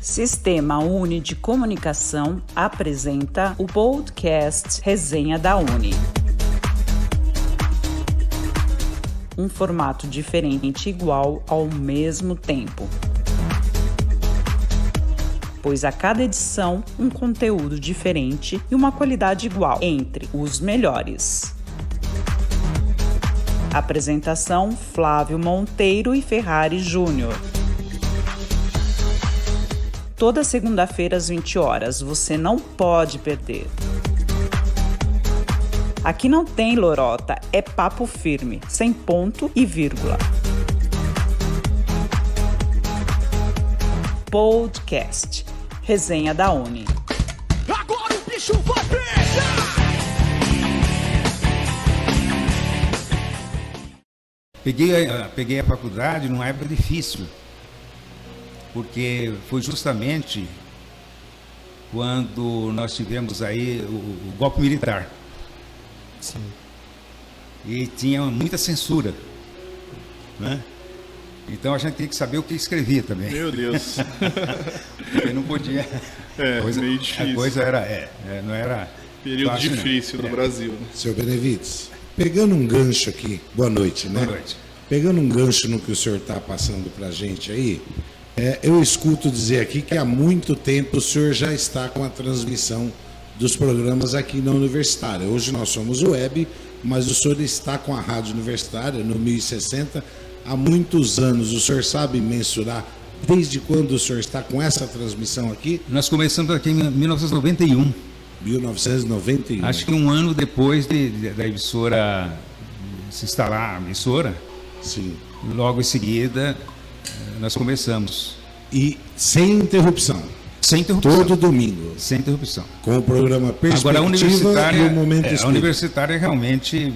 Sistema Uni de Comunicação apresenta o podcast Resenha da Uni. Um formato diferente igual ao mesmo tempo. Pois a cada edição, um conteúdo diferente e uma qualidade igual entre os melhores. Apresentação: Flávio Monteiro e Ferrari Júnior. Toda segunda-feira às 20 horas, você não pode perder. Aqui não tem lorota, é papo firme, sem ponto e vírgula. Podcast Resenha da Uni. Agora o bicho vai pegar! Peguei a faculdade numa época difícil, porque foi justamente quando nós tivemos aí o golpe militar. Sim. E tinha muita censura, né? Então a gente tinha que saber o que escrevia também. Meu Deus. Porque não podia. Meio difícil. A coisa não era Período fácil, difícil não. no Brasil. Né? Seu Benevides, pegando um gancho aqui, boa noite, né? Boa noite. Pegando um gancho no que o senhor está passando para a gente aí, eu escuto dizer aqui que há muito tempo o senhor já está com a transmissão dos programas aqui na Universitária. Hoje nós somos web, mas o senhor está com a Rádio Universitária no 1060 há muitos anos. O senhor sabe mensurar desde quando o senhor está com essa transmissão aqui? Nós começamos aqui em 1991. 1991. Acho que um ano depois da emissora se instalar, a emissora. Sim. Logo em seguida, nós começamos. E sem interrupção. Sem interrupção. Todo domingo. Sem interrupção. Com o programa Perspectiva. Agora, a universitária, e o Momento a Espírita. universitária realmente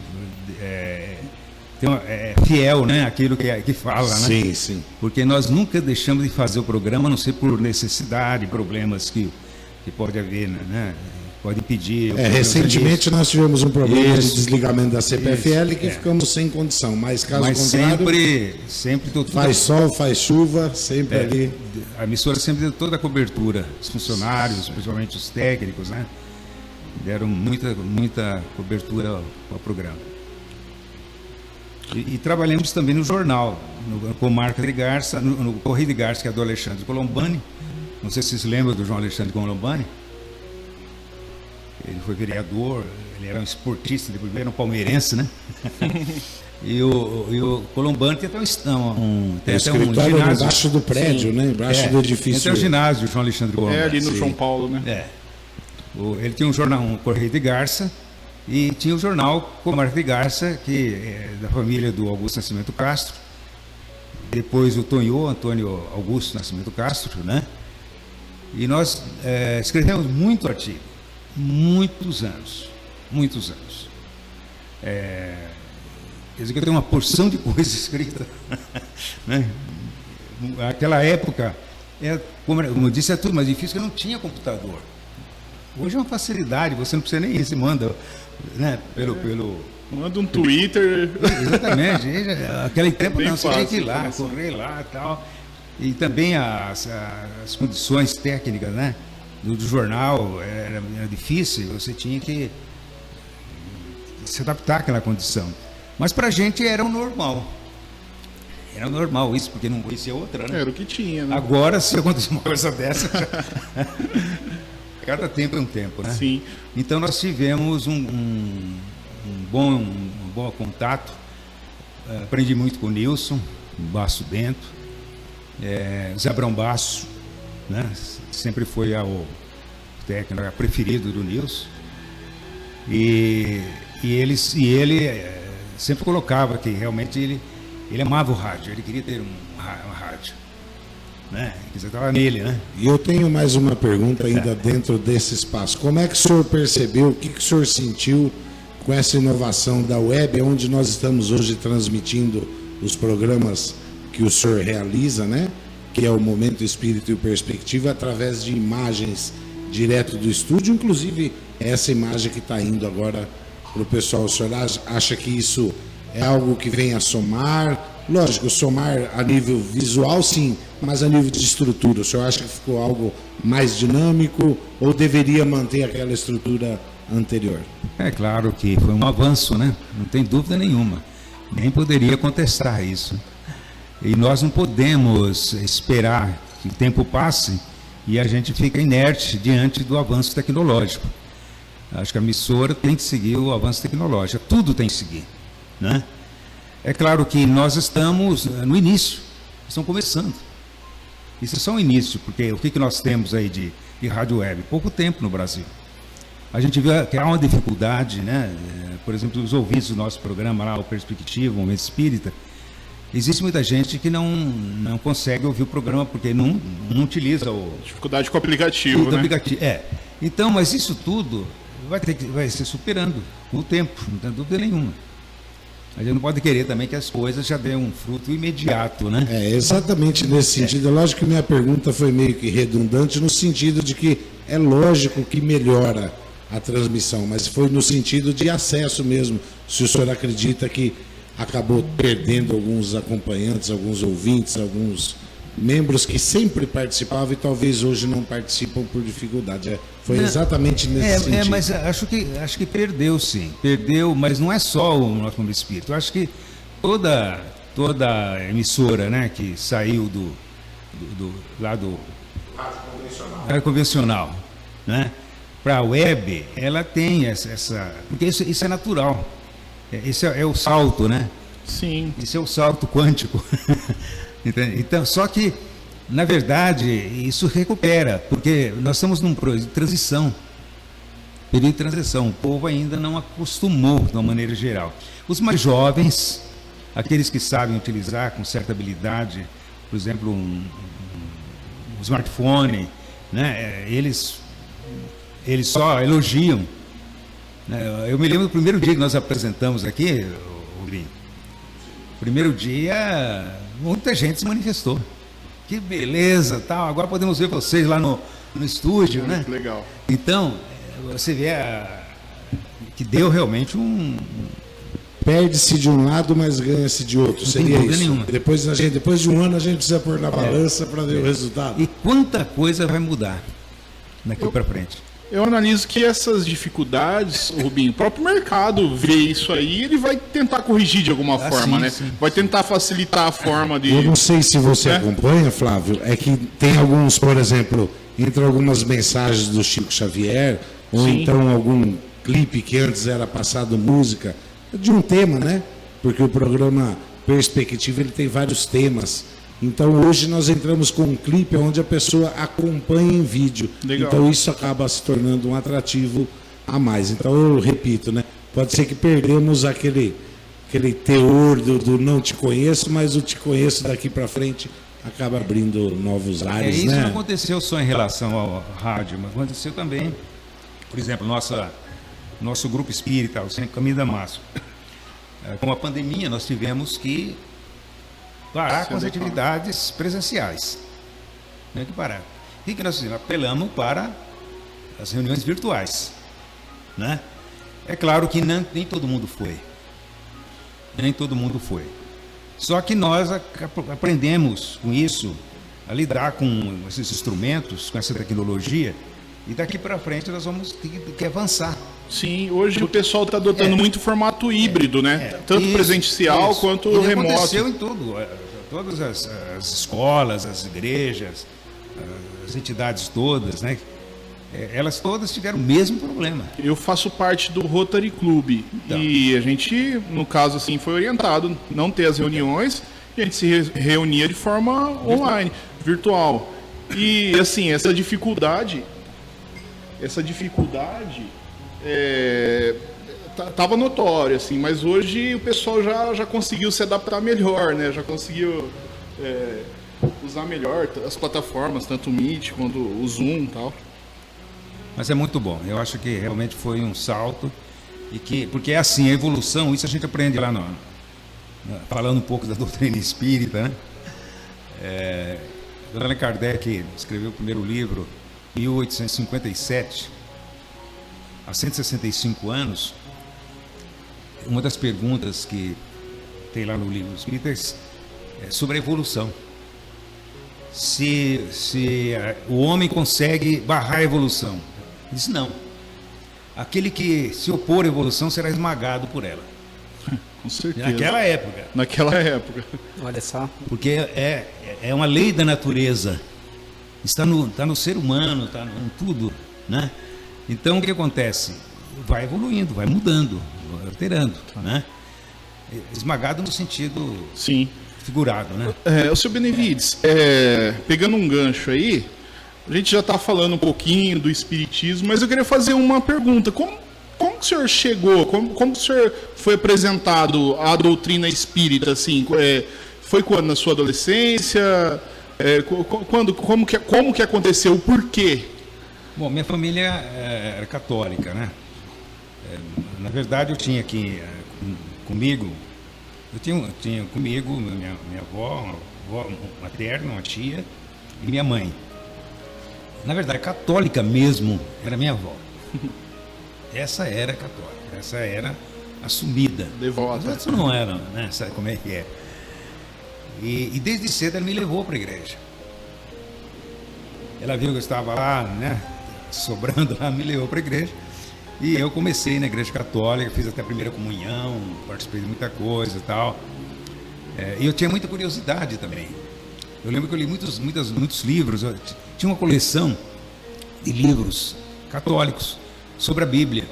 é fiel, né, àquilo que fala, né? Sim, sim. Porque nós nunca deixamos de fazer o programa, a não ser por necessidade, problemas que pode haver, né? Pode impedir. Recentemente nós tivemos um problema Isso. de desligamento da CPFL que Isso. ficamos sem condição, mas caso Mas contrário, sempre tudo faz sol, faz chuva, sempre ali. A emissora sempre deu toda a cobertura, os funcionários, principalmente os técnicos, né? Deram muita cobertura ao programa. E trabalhamos também no jornal, com Marca de Garça, no Correio de Garça, que é do Alexandre Colombani. Não sei se vocês lembram do João Alexandre Colombani. Ele foi vereador, ele era um esportista, depois era um palmeirense, né? E o Colombani tem até um escritório ginásio embaixo do prédio, né? Embaixo do edifício. Tem até o ginásio, João Alexandre Colombani. Ali no Sim. São Paulo, né? Ele tinha um jornal, um Correio de Garça, e tinha o jornal com Marca de Garça, que é da família do Augusto Nascimento Castro. Depois o Antônio Augusto Nascimento Castro, né? E nós escrevemos muito artigo. Muitos anos. Quer dizer que eu tenho uma porção de coisa escrita. Né? Naquela época, como eu disse, é tudo mais difícil, porque eu não tinha computador. Hoje é uma facilidade, você não precisa nem ir, você manda, né, pelo... Manda um Twitter. Exatamente. Aquele tempo Bem não, você tinha que ir fácil, lá, né? correr lá e tal. E também as condições técnicas, né? Do jornal era difícil, você tinha que se adaptar àquela condição. Mas pra gente era o normal. Era normal isso, porque não conhecia outra, né? Era o que tinha, né? Agora, se acontecer uma coisa dessa, cada tempo é um tempo, né? Sim. Então nós tivemos um bom contato. Aprendi muito com o Nilson Basso Bento, Zé Abrão Basso, né? Sempre foi o técnico preferido do Nilson. E ele sempre colocava que realmente ele amava o rádio, ele queria ter uma rádio, né? Você estava nele, né? E eu tenho mais uma pergunta ainda dentro desse espaço. Como é que o senhor percebeu, o que o senhor sentiu com essa inovação da web, onde nós estamos hoje transmitindo os programas que o senhor realiza, né? Que é o Momento Espírito e Perspectiva, através de imagens direto do estúdio, inclusive essa imagem que está indo agora para o pessoal. O senhor acha que isso é algo que vem a somar, Lógico, somar a nível visual, sim, mas a nível de estrutura, o senhor acha que ficou algo mais dinâmico ou deveria manter aquela estrutura anterior? É claro que foi um avanço, né? Não tem dúvida nenhuma. Nem poderia contestar isso. E nós não podemos esperar que o tempo passe e a gente fica inerte diante do avanço tecnológico. Acho que a emissora tem que seguir o avanço tecnológico, tudo tem que seguir, né? É claro que nós estamos no início, estamos começando. Isso é só um início, porque o que nós temos aí de rádio web? Pouco tempo no Brasil. A gente vê que há uma dificuldade, né? Por exemplo, os ouvintes do nosso programa lá, o Perspectiva, o Momento Espírita, existe muita gente que não consegue ouvir o programa porque não utiliza o... Dificuldade com o aplicativo, né? Então, mas isso tudo vai se superando com o tempo, não tem dúvida nenhuma. A gente não pode querer também que as coisas já dêem um fruto imediato, né? É, exatamente nesse sentido. Lógico que minha pergunta foi meio que redundante no sentido de que é lógico que melhora a transmissão, mas foi no sentido de acesso mesmo. Se o senhor acredita que acabou perdendo alguns acompanhantes, alguns ouvintes, alguns membros que sempre participavam e talvez hoje não participam por dificuldade. Foi exatamente nesse sentido. Mas acho que perdeu, sim. Perdeu, mas não é só o nosso Momento Espírita. Eu acho que toda emissora, né, que saiu do rádio convencional, né, para a web, ela tem essa porque isso é natural. Esse é o salto, né? Sim. Isso é o salto quântico. Então, só que, na verdade, isso recupera, porque nós estamos num período de transição. Período de transição. O povo ainda não acostumou, de uma maneira geral. Os mais jovens, aqueles que sabem utilizar com certa habilidade, por exemplo, um smartphone, né? Eles só elogiam. Eu me lembro do primeiro dia que nós apresentamos aqui, Rubinho. Primeiro dia, muita gente se manifestou. Que beleza, tal. Agora podemos ver vocês lá no estúdio, né? Muito legal. Então, você vê que deu realmente Perde-se de um lado, mas ganha-se de outro. Não Seria tem dúvida isso. nenhuma. Depois de um ano a gente precisa pôr na balança para ver o resultado. E quanta coisa vai mudar daqui para frente. Eu analiso que essas dificuldades, Rubinho, o próprio mercado vê isso aí, ele vai tentar corrigir de alguma forma, sim, né? sim. Vai tentar facilitar a forma de... Eu não sei se você É? acompanha, Flávio, é que tem alguns, por exemplo, entre algumas mensagens do Chico Xavier, ou Sim. então algum clipe que antes era passado música, de um tema, né? Porque o programa Perspectiva, ele tem vários temas. Então hoje nós entramos com um clipe onde a pessoa acompanha em vídeo. Legal. Então isso acaba se tornando um atrativo a mais. Então eu repito, né? Pode ser que perdemos aquele teor do não te conheço, mas o te conheço daqui para frente acaba abrindo novos ares, Isso né? não aconteceu só em relação ao rádio, mas aconteceu também, por exemplo, nosso grupo espírita, o Centro Caminho da Massa. Com a pandemia, nós tivemos que parar com as atividades presenciais. Tem que parar. O que nós fizemos? Apelamos para as reuniões virtuais, né? É claro que nem todo mundo foi. Nem todo mundo foi. Só que nós aprendemos com isso a lidar com esses instrumentos, com essa tecnologia, e daqui para frente nós vamos ter que avançar. Sim, hoje o pessoal está adotando muito formato híbrido, né? Tanto Isso, presencial isso. quanto E remoto. aconteceu em tudo. Todas as escolas, as igrejas, as entidades todas, né? Elas todas tiveram o mesmo problema. Eu faço parte do Rotary Club e a gente, no caso assim, foi orientado não ter as reuniões e a gente se reunia de forma online, virtual. E assim, essa dificuldade tava notória, assim, mas hoje o pessoal já conseguiu se adaptar melhor, né? Já conseguiu usar melhor as plataformas, tanto o Meet quanto o Zoom e tal. Mas é muito bom. Eu acho que realmente foi um salto. Porque é assim, a evolução, isso a gente aprende lá falando um pouco da doutrina espírita, né? Allan Kardec escreveu o primeiro livro em 1857, há 165 anos. Uma das perguntas que tem lá no livro Espírita sobre a evolução. Se o homem consegue barrar a evolução. Ele disse, não. Aquele que se opor à evolução será esmagado por ela. Com certeza. Naquela época. Olha só. Porque é uma lei da natureza. Está no ser humano, está em tudo, né? Então, o que acontece? Vai evoluindo, vai mudando, vai alterando, né? Esmagado no sentido Sim. figurado, né? O seu Benevides, pegando um gancho aí, a gente já está falando um pouquinho do espiritismo, mas eu queria fazer uma pergunta. Como que o senhor chegou, como que o senhor foi apresentado à doutrina espírita, assim? Foi quando? Na sua adolescência? Como que aconteceu? O porquê? Bom, minha família era católica, né? Na verdade, eu tinha aqui comigo, tinha comigo minha avó, uma avó materna, uma tia e minha mãe. Na verdade, católica mesmo era minha avó. Essa era católica, essa era assumida. Devota. Os outros não eram, né? Sabe como é que é? E desde cedo ela me levou para a igreja. Ela viu que eu estava lá, né? Sobrando lá, me levou para a igreja. E eu comecei na igreja católica, fiz até a primeira comunhão, participei de muita coisa e tal. E eu tinha muita curiosidade também. Eu lembro que eu li muitos livros. Eu tinha uma coleção de livros católicos sobre a Bíblia.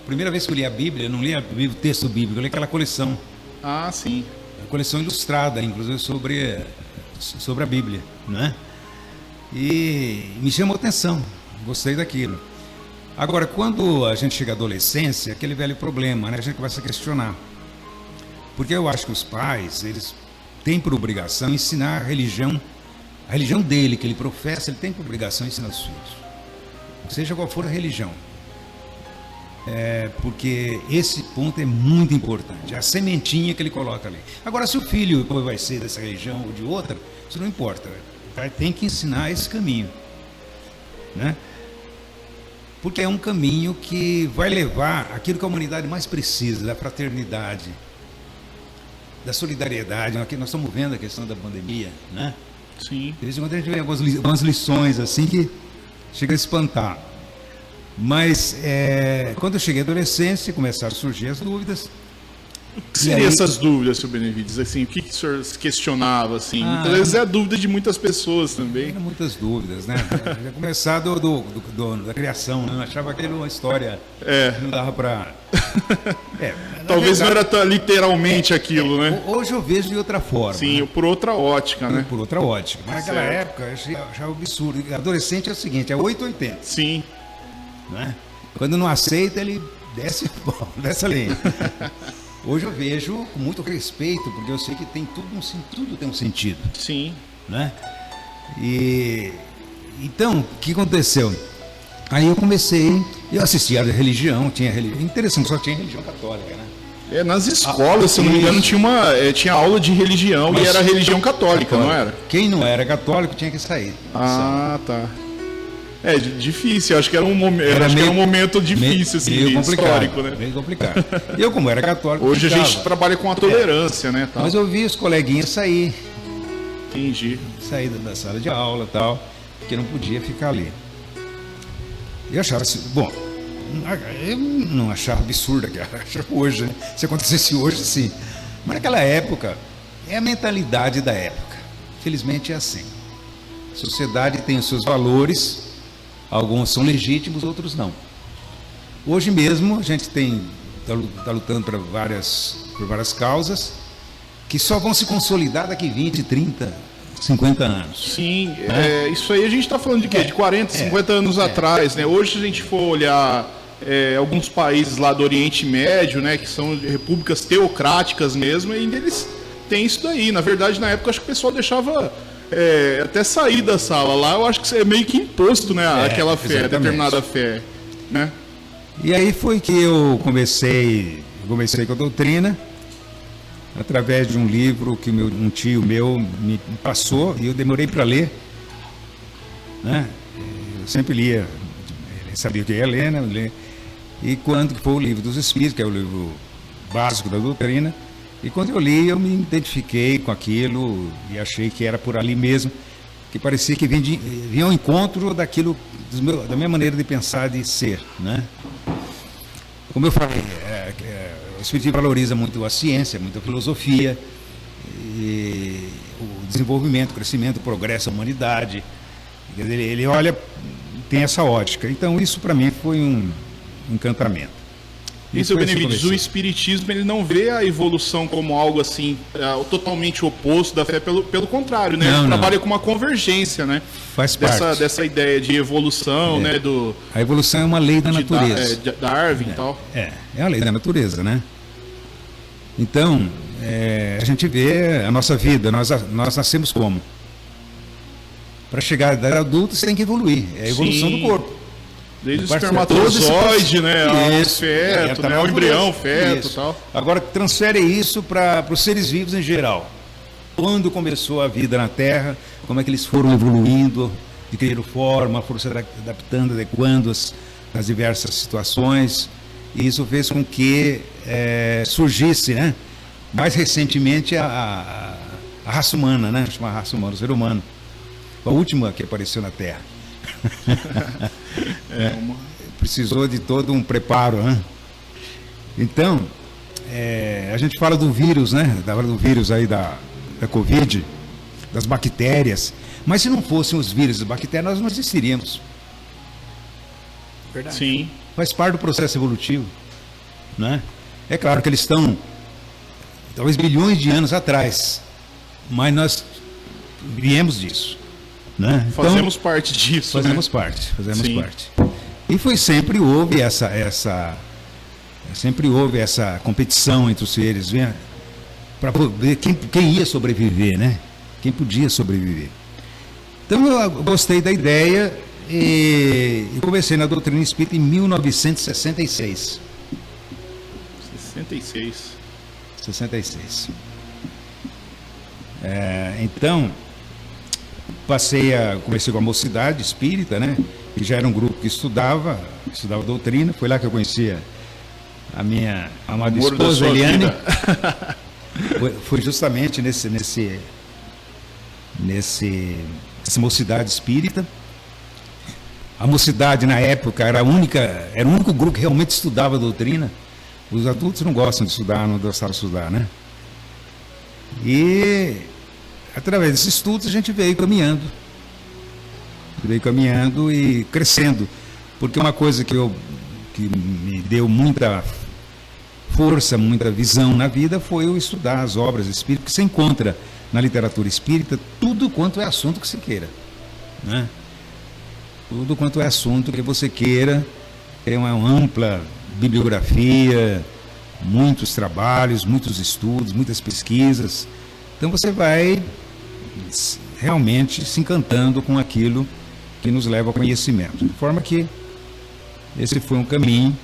A primeira vez que eu li a Bíblia, eu não li o texto bíblico, eu li aquela coleção. Ah, sim. A coleção ilustrada, inclusive, sobre a Bíblia, né? E me chamou a atenção, gostei daquilo. Agora, quando a gente chega à adolescência, aquele velho problema, né? A gente começa a questionar. Porque eu acho que os pais, eles têm por obrigação ensinar a religião dele, que ele professa, ele tem por obrigação ensinar aos filhos. Seja qual for a religião. Porque esse ponto é muito importante, é a sementinha que ele coloca ali. Agora, se o filho depois vai ser dessa religião ou de outra, isso não importa. O pai tem que ensinar esse caminho, né? Porque é um caminho que vai levar aquilo que a humanidade mais precisa, da fraternidade, da solidariedade. Aqui nós estamos vendo a questão da pandemia, né? Sim. De vez em quando a gente vê algumas lições assim que chega a espantar. Mas quando eu cheguei à adolescência, começaram a surgir as dúvidas. O que seriam essas dúvidas, seu Benevides? Assim, o que o senhor se questionava? Assim? Muitas vezes é a dúvida de muitas pessoas também. Eram muitas dúvidas, né? Já começar da criação, né? Eu achava que era uma história que não dava para... Talvez não era literalmente aquilo, né? Hoje eu vejo de outra forma. Sim, né? Por outra ótica, né? Por outra ótica. Mas naquela época eu achava absurdo. Adolescente é o seguinte, é 880. Sim. Né? Quando não aceita, ele desce a lenha. Hoje eu vejo com muito respeito, porque eu sei que tem tudo tem um sentido. Sim. Né? Então, o que aconteceu? Aí eu assistia a religião, interessante, só tinha religião católica, né? Nas escolas, se eu não me engano, tinha aula de religião e era religião católica, não era? Quem não era católico tinha que sair. Tá. Difícil, acho que era um momento difícil, meio histórico, né? Meio complicado. Eu, como era católico, hoje a gente trabalha com a tolerância, né? Tal. Mas eu vi os coleguinhas sair. Entendi. Sair da sala de aula e tal, porque não podia ficar ali. Eu achava assim, eu não achava absurdo que achava hoje, né? Se acontecesse hoje, sim. Mas naquela época, é a mentalidade da época. Felizmente é assim. A sociedade tem os seus valores, alguns são legítimos, outros não. Hoje mesmo a gente está lutando por várias causas que só vão se consolidar daqui 20, 30, 50 anos. Sim, isso aí a gente está falando de quê? De 40, 50 anos atrás, né? Hoje, se a gente for olhar alguns países lá do Oriente Médio, né, que são repúblicas teocráticas mesmo, ainda eles têm isso daí. Na verdade, na época, acho que o pessoal deixava... até sair da sala lá, eu acho que é meio que imposto, né? Aquela fé, determinada fé, né? E aí foi que eu comecei com a doutrina, através de um livro que um tio meu me passou, e eu demorei para ler, né? Eu sempre lia, sabia o que ia ler, né? E quando foi o Livro dos Espíritos, que é o livro básico da doutrina, E quando eu li, eu me identifiquei com aquilo e achei que era por ali mesmo, que parecia que vinha ao encontro daquilo, da minha maneira de pensar, de ser, né? Como eu falei, o Espiritismo valoriza muito a ciência, muito a filosofia, e o desenvolvimento, o crescimento, o progresso da humanidade. Quer dizer, ele olha, tem essa ótica. Então, isso para mim foi um encantamento. Isso, Benevides, o Espiritismo ele não vê a evolução como algo assim, totalmente oposto da fé, pelo contrário, né? Ele trabalha com uma convergência, né? Faz parte. Dessa ideia de evolução, né? A evolução é uma lei da natureza. Darwin e tal. É uma lei da natureza, né? Então, a gente vê a nossa vida, nós nascemos como? Para chegar à idade adulta, você tem que evoluir. É a evolução do corpo. Desde o espermatozoide, né? O feto, né? O embrião, o feto e tal. Agora, transfere isso para os seres vivos em geral. Quando começou a vida na Terra, como é que eles foram evoluindo, de que forma, foram se adaptando, adequando às diversas situações. E isso fez com que surgisse, né? Mais recentemente, a raça humana, né? A raça humana, o ser humano. A última que apareceu na Terra. Precisou de todo um preparo, né? Então, a gente fala do vírus, né? Do vírus aí da Covid, das bactérias. Mas se não fossem os vírus e bactérias, nós não existiríamos. Verdade. Sim. Faz parte do processo evolutivo, né? É claro que eles estão talvez bilhões de anos atrás, mas nós viemos disso. Né? Então, fazemos parte disso. Fazemos parte. E sempre houve essa competição entre os seres, para ver quem ia sobreviver, né? Quem podia sobreviver. Então eu gostei da ideia e comecei na doutrina espírita em 1966. 66. Então comecei com a Mocidade Espírita, né? Que já era um grupo que estudava doutrina. Foi lá que eu conhecia a minha amada esposa, Eliane. Foi justamente nessa Mocidade Espírita. A Mocidade, na época, era o único grupo que realmente estudava doutrina. Os adultos não gostam de estudar, não gostaram de estudar, né? E através desses estudos a gente veio caminhando e crescendo, porque uma coisa que me deu muita força, muita visão na vida foi eu estudar as obras espíritas, que você encontra na literatura espírita tudo quanto é assunto que você queira, né? Tudo quanto é assunto que você queira, tem uma ampla bibliografia, muitos trabalhos, muitos estudos, muitas pesquisas. Então você vai realmente se encantando com aquilo que nos leva ao conhecimento. De forma que esse foi um caminho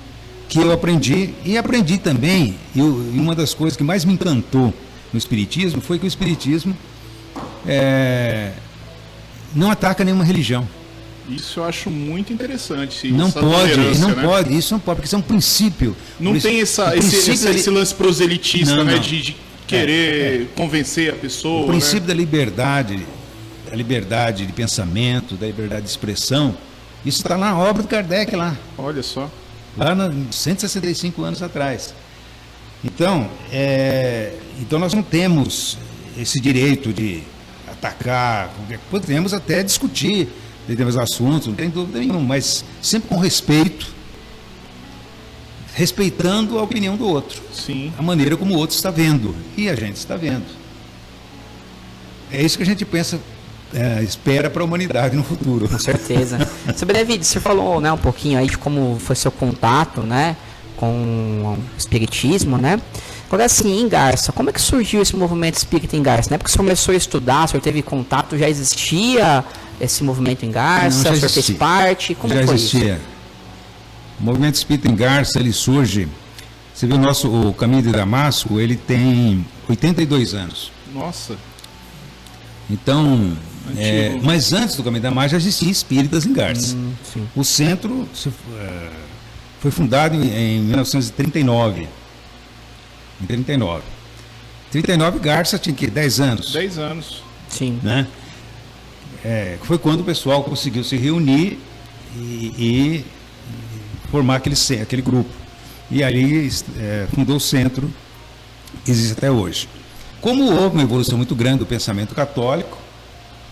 que eu aprendi, e aprendi também, e uma das coisas que mais me encantou no Espiritismo foi que o Espiritismo não ataca nenhuma religião. Isso eu acho muito interessante. Não pode, isso não pode, porque isso é um princípio. Não tem esse lance proselitista, né, de querer convencer a pessoa. O princípio da liberdade de pensamento, da liberdade de expressão, isso está na obra do Kardec lá. Olha só. Lá 165 anos atrás. Então nós não temos esse direito de atacar, podemos até discutir determinados assuntos, não tem dúvida nenhuma, mas sempre com respeitando a opinião do outro. Sim. A maneira como o outro está vendo, e a gente está vendo. É isso que a gente pensa, espera para a humanidade no futuro. Com certeza. Seu Benevides, você falou, né, um pouquinho aí de como foi seu contato, né, com o espiritismo, né? Agora, assim, em Garça, como é que surgiu esse movimento espírita em Garça? Né? Porque você começou a estudar, o senhor teve contato, já existia esse movimento em Garça? O senhor fez parte? Como já foi existia. isso? O movimento espírita em Garça, ele surge... Você viu o Caminho de Damasco, ele tem 82 anos. Nossa! Então, mas antes do Caminho de Damasco já existia espíritas em Garça. O centro foi fundado em 1939. 39 Garça tinha que 10 anos. 10 anos. Sim. Né? Foi quando o pessoal conseguiu se reunir e formar aquele grupo. E ali fundou o centro, que existe até hoje. Como houve uma evolução muito grande do pensamento católico,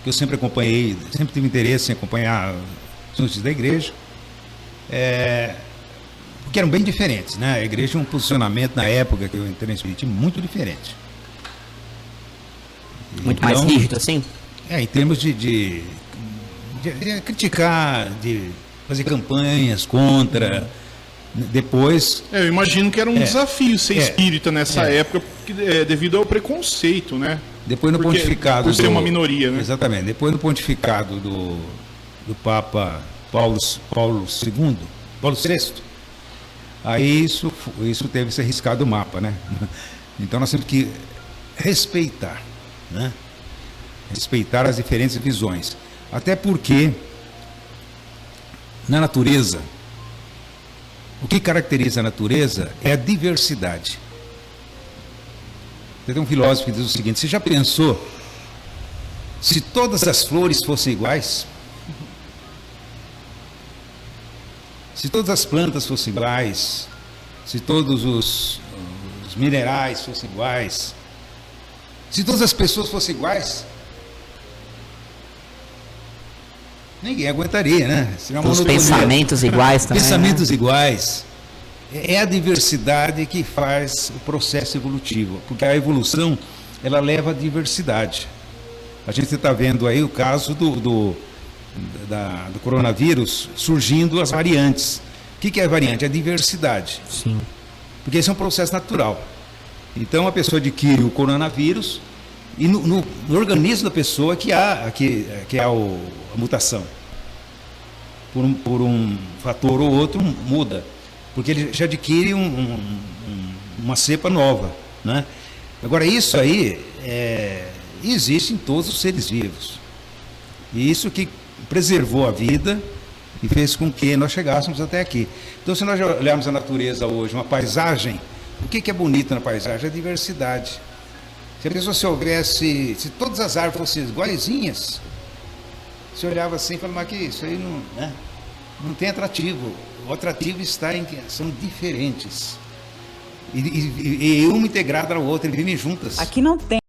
que eu sempre acompanhei, sempre tive interesse em acompanhar os notícias da igreja, porque eram bem diferentes, né? A igreja tinha um posicionamento na época que eu entrei no espiritismo muito diferente. Muito mais rígido, assim? Em termos de criticar, de fazer campanhas contra. Depois. Eu imagino que era um desafio ser espírita nessa época, devido ao preconceito, né? Depois no Porque, pontificado. por ser uma minoria, né? Exatamente. Depois no pontificado do Papa Paulo VI, aí isso teve que ser riscado o mapa, né? Então nós temos que respeitar, né? Respeitar as diferentes visões. Até porque na natureza, o que caracteriza a natureza é a diversidade. Tem um filósofo que diz o seguinte: você já pensou se todas as flores fossem iguais? Se todas as plantas fossem iguais, se todos os minerais fossem iguais, se todas as pessoas fossem iguais, ninguém aguentaria, né? Seria uma Os monotonia. pensamentos iguais também. Pensamentos iguais. É a diversidade que faz o processo evolutivo, porque a evolução ela leva à diversidade. A gente está vendo aí o caso do coronavírus surgindo as variantes. O que é a variante? É a diversidade. Sim. Porque esse é um processo natural. Então a pessoa adquire o coronavírus e no organismo da pessoa que há a mutação. Por um fator ou outro muda. Porque ele já adquire uma cepa nova, né? Agora isso aí existe em todos os seres vivos. E isso que preservou a vida e fez com que nós chegássemos até aqui. Então, se nós olharmos a natureza hoje, uma paisagem, o que é bonito na paisagem? É a diversidade. Se a pessoa se todas as árvores fossem iguaizinhas, você olhava assim e falava, mas que isso aí não tem atrativo. O atrativo está em que são diferentes. E uma integrada à outra, vivem juntas. Aqui não tem